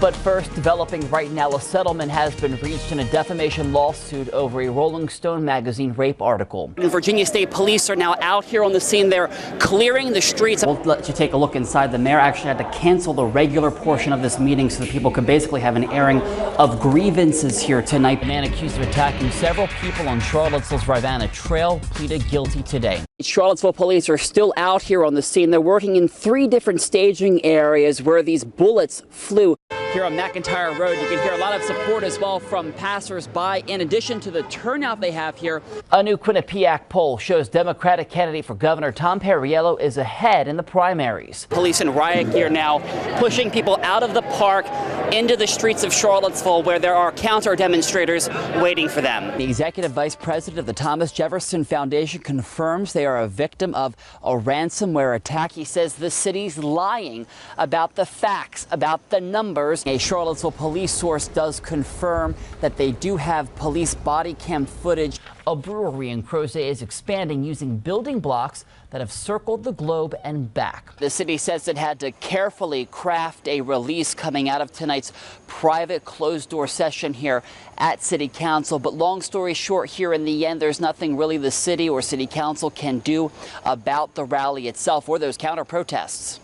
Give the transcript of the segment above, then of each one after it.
But first, developing right now, a settlement has been reached in a defamation lawsuit over a Rolling Stone magazine rape article. Virginia State Police are now out here on the scene. They're clearing the streets. We'll let you take a look inside. The mayor actually had to cancel the regular portion of this meeting so that people could basically have an airing of grievances here tonight. A man accused of attacking several people on Charlottesville's Rivanna Trail pleaded guilty today. Charlottesville police are still out here on the scene. They're working in 3 different staging areas where these bullets flew. Here on McIntyre Road, you can hear a lot of support as well from passers-by, in addition to the turnout they have here. A new Quinnipiac poll shows Democratic candidate for governor Tom Perriello is ahead in the primaries. Police in riot gear now pushing people out of the park into the streets of Charlottesville, where there are counter-demonstrators waiting for them. The executive vice president of the Thomas Jefferson Foundation confirms they are a victim of a ransomware attack. He says the city's lying about the facts, about the numbers. A Charlottesville police source does confirm that they do have police body cam footage. A brewery in Crozet is expanding using building blocks that have circled the globe and back. The city says it had to carefully craft a release coming out of tonight's private closed-door session here at City Council. But long story short, here in the end, there's nothing really the city or City Council can do about the rally itself or those counter-protests.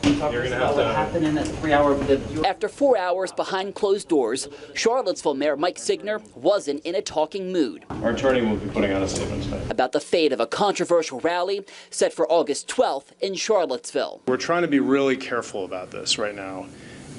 You're gonna have to happen in that 3-hour. After 4 hours behind closed doors, Charlottesville Mayor Mike Signer wasn't in a talking mood. Our attorney will be putting out a statement tonight about the fate of a controversial rally set for August 12th in Charlottesville. We're trying to be really careful about this right now,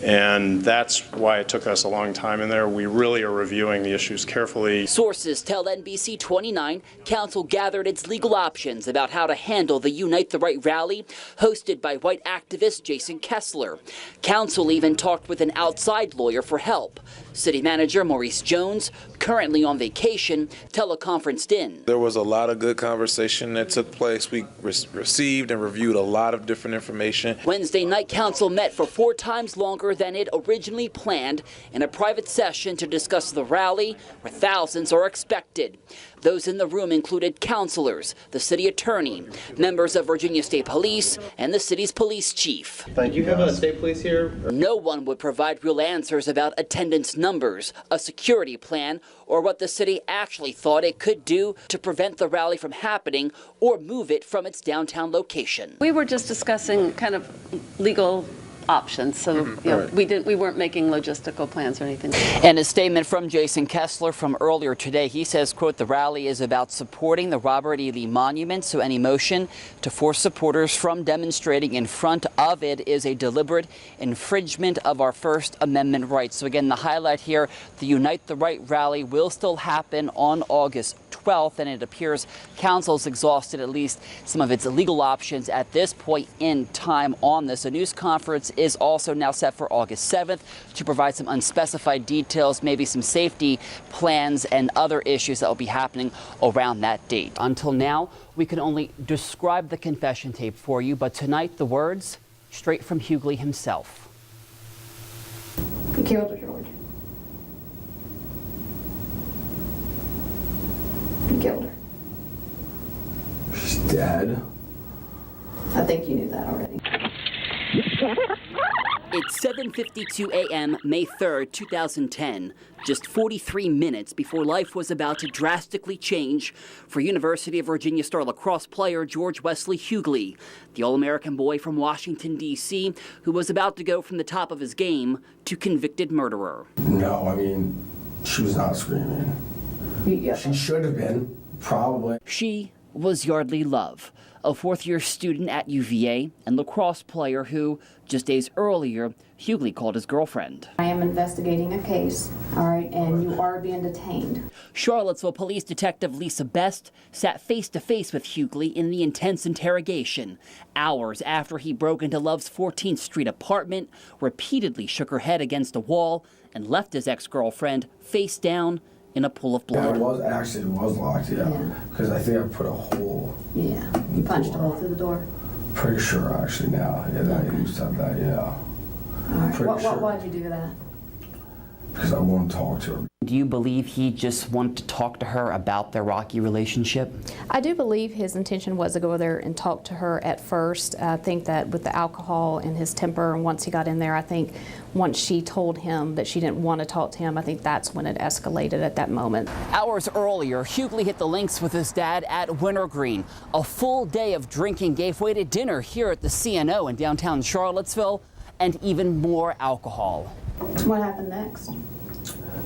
and that's why it took us a long time in there. We really are reviewing the issues carefully. Sources tell NBC 29 council gathered its legal options about how to handle the Unite the Right rally hosted by white activist Jason Kessler. Council even talked with an outside lawyer for help. City manager Maurice Jones, currently on vacation, teleconferenced in. There was a lot of good conversation that took place. We received and reviewed a lot of different information. Wednesday night, council met for 4 times longer than it originally planned in a private session to discuss the rally, where thousands are expected. Those in the room included councilors, the city attorney, members of Virginia State Police, and the city's police chief. Thank you. Have a state police here? No one would provide real answers about attendance numbers, a security plan, or what the city actually thought it could do to prevent the rally from happening or move it from its downtown location. We were just discussing kind of legal options, so we weren't making logistical plans or anything. And a statement from Jason Kessler from earlier today, he says, quote, the rally is about supporting the Robert E. Lee Monument, so any motion to force supporters from demonstrating in front of it is a deliberate infringement of our First Amendment rights. So again, the highlight here, the Unite the Right rally will still happen on August 12th, and it appears council's exhausted at least some of its legal options at this point in time on this. A news conference is also now set for August 7th to provide some unspecified details, maybe some safety plans and other issues that will be happening around that date. Until now, we can only describe the confession tape for you, but tonight the words straight from Hughley himself. You killed her, George. You killed her. She's dead. I think you knew that already. It's 7:52 a.m., May 3rd, 2010, just 43 minutes before life was about to drastically change for University of Virginia star lacrosse player George Wesley Hughley, the All-American boy from Washington, D.C., who was about to go from the top of his game to convicted murderer. No, I mean, she was not screaming. Yeah. She should have been, probably. She was Yardley Love, a fourth-year student at UVA and lacrosse player who, just days earlier, Hughley called his girlfriend. I am investigating a case, all right, and you are being detained. Charlottesville Police Detective Lisa Best sat face-to-face with Hughley in the intense interrogation, hours after he broke into Love's 14th Street apartment, repeatedly shook her head against a wall, and left his ex-girlfriend face down in a pool of blood. Yeah, it was locked, yeah. Because I think I put a hole. Yeah, you punched a hole through the door. Pretty sure, actually, now. Yeah, that you said that, yeah. All right. Why'd you do that? because I won't talk to her. Do you believe he just wanted to talk to her about their rocky relationship? I do believe his intention was to go there and talk to her at first. I think that with the alcohol and his temper, and once he got in there, I think once she told him that she didn't want to talk to him, I think that's when it escalated at that moment. Hours earlier, Hughley hit the links with his dad at Wintergreen. A full day of drinking gave way to dinner here at the CNO in downtown Charlottesville, and even more alcohol. What happened next?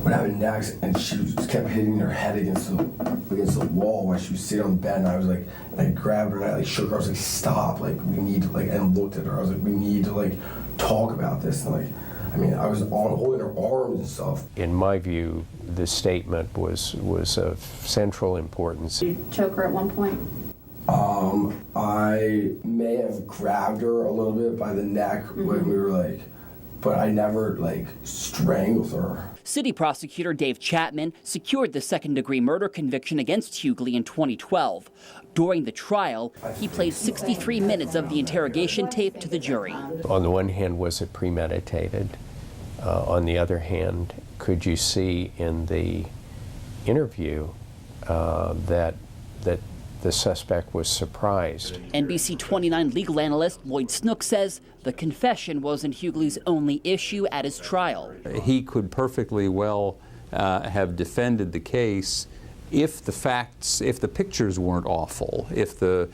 What happened next, and she just kept hitting her head against the wall while she was sitting on the bed, and I was like, and I grabbed her and I like shook her. I was like, stop, like we need to like, and looked at her. I was like, we need to like talk about this. And like, I mean, I was on holding her arms and stuff. In my view, the statement was of central importance. Did you choke her at one point? I may have grabbed her a little bit by the neck when we were like, but I never like strangled her. City prosecutor Dave Chapman secured the second-degree murder conviction against Hughley in 2012. During the trial, he played 63 minutes of the interrogation tape to the jury. On the one hand, was it premeditated? On the other hand, could you see in the interview that the suspect was surprised? NBC 29 legal analyst Lloyd Snook says the confession wasn't Hughley's only issue at his trial. He could perfectly well have defended the case if the pictures weren't awful, if the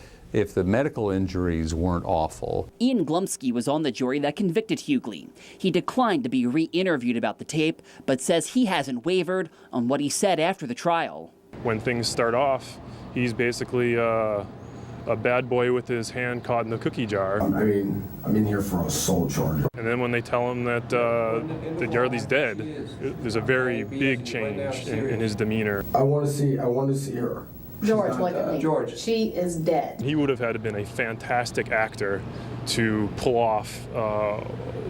medical injuries weren't awful. Ian Glumsky was on the jury that convicted Hughley. He declined to be re-interviewed about the tape, but says he hasn't wavered on what he said after the trial. When things start off, he's basically a bad boy with his hand caught in the cookie jar. I mean, I'm in here for assault charge. And then when they tell him that Yardley's dead, there's a very big change in his demeanor. I want to see her. George, look at me. George. She is dead. He would have had to been a fantastic actor to pull off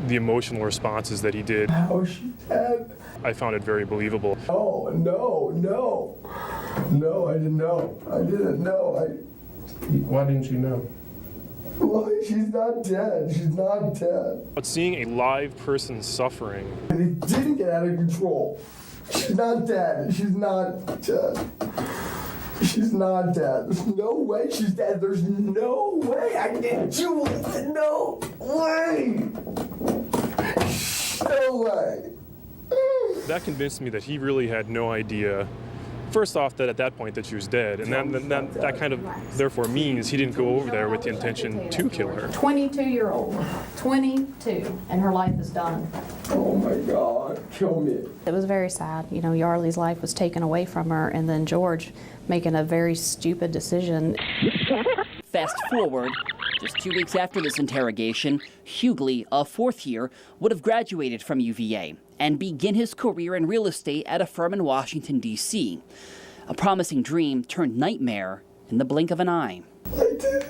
the emotional responses that he did. How is she dead? I found it very believable. Oh, no, I didn't know. Why didn't you know? Why? She's not dead. She's not dead. But seeing a live person suffering. And it didn't get out of control. She's not dead. She's not dead. She's not dead. There's no way she's dead. There's no way. I didn't do it. No way. No way. That convinced me that he really had no idea, first off, that at that point that she was dead, and that kind of therefore means he didn't go over there with the intention to kill her. 22-year-old. 22. And her life is done. Oh my God. Kill me. It was very sad. You know, Yardley's life was taken away from her, and then George making a very stupid decision. Fast forward, just 2 weeks after this interrogation, Hughley, a fourth year, would have graduated from UVA and begin his career in real estate at a firm in Washington, D.C. A promising dream turned nightmare in the blink of an eye. I did.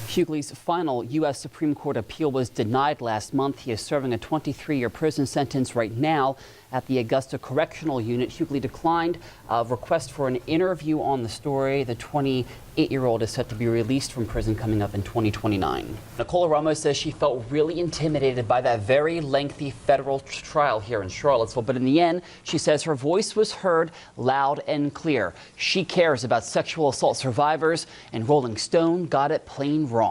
Hughley's final U.S. Supreme Court appeal was denied last month. He is serving a 23-year prison sentence right now at the Augusta Correctional Unit. Hughley declined a request for an interview on the story. The 28-year-old is set to be released from prison coming up in 2029. Nicole Ramos says she felt really intimidated by that very lengthy federal trial here in Charlottesville, but in the end, she says her voice was heard loud and clear. She cares about sexual assault survivors, and Rolling Stone got it plain wrong.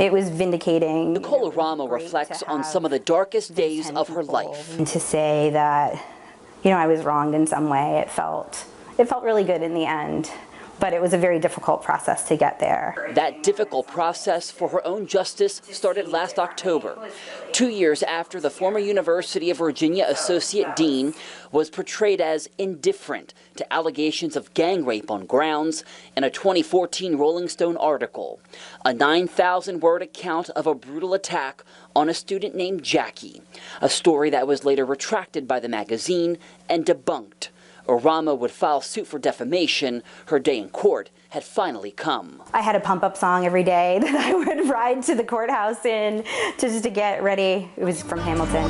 It was vindicating. Nicole Ramo reflects on some of the darkest days of her life. To say that, you know, I was wronged in some way, it felt really good in the end. But it was a very difficult process to get there. That difficult process for her own justice started last October, 2 years after the former University of Virginia associate dean was portrayed as indifferent to allegations of gang rape on grounds in a 2014 Rolling Stone article, a 9,000-word account of a brutal attack on a student named Jackie, a story that was later retracted by the magazine and debunked. Orama would file suit for defamation. Her day in court had finally come. I had a pump-up song every day that I would ride to the courthouse in just to get ready. It was from Hamilton.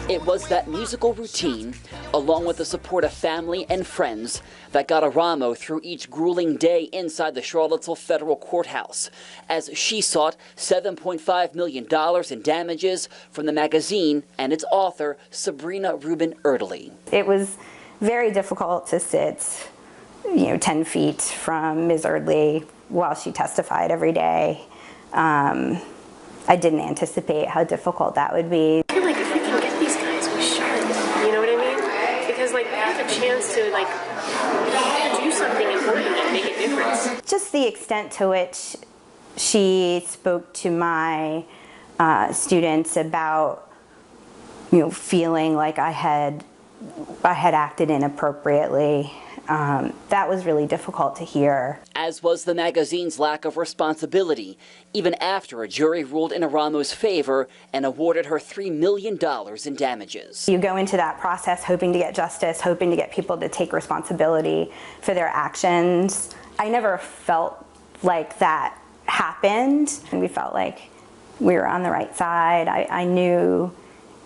It was that musical routine, along with the support of family and friends, that got Aramo through each grueling day inside the Charlottesville Federal Courthouse, as she sought $7.5 million in damages from the magazine and its author, Sabrina Rubin Erdely. It was very difficult to sit, 10 feet from Ms. Erdely while she testified every day. I didn't anticipate how difficult that would be. I feel like if we can get these guys, we should. You know what I mean? Because they have a chance to do something important and make a difference. Just the extent to which she spoke to my students about, feeling like I had acted inappropriately. That was really difficult to hear. As was the magazine's lack of responsibility, even after a jury ruled in Aramo's favor and awarded her $3 million in damages. You go into that process hoping to get justice, hoping to get people to take responsibility for their actions. I never felt like that happened. We felt like we were on the right side. I knew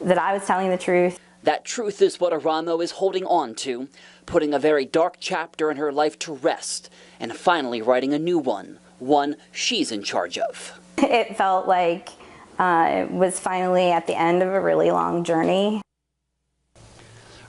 that I was telling the truth. That truth is what Aramo is holding on to, putting a very dark chapter in her life to rest, and finally writing a new one she's in charge of. It felt like it was finally at the end of a really long journey.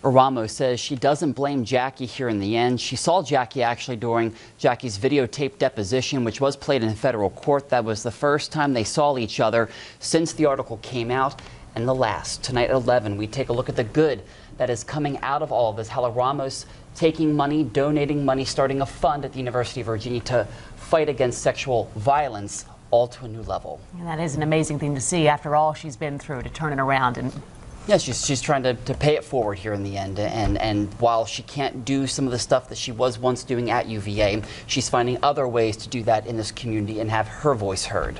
Aramo says she doesn't blame Jackie here in the end. She saw Jackie actually during Jackie's videotaped deposition, which was played in federal court. That was the first time they saw each other since the article came out. And the last, tonight at 11, we take a look at the good that is coming out of all of this. How Aramo's taking money, donating money, starting a fund at the University of Virginia to fight against sexual violence, all to a new level. And that is an amazing thing to see after all she's been through, to turn it around. And yeah, she's trying to pay it forward here in the end. And while she can't do some of the stuff that she was once doing at UVA, she's finding other ways to do that in this community and have her voice heard.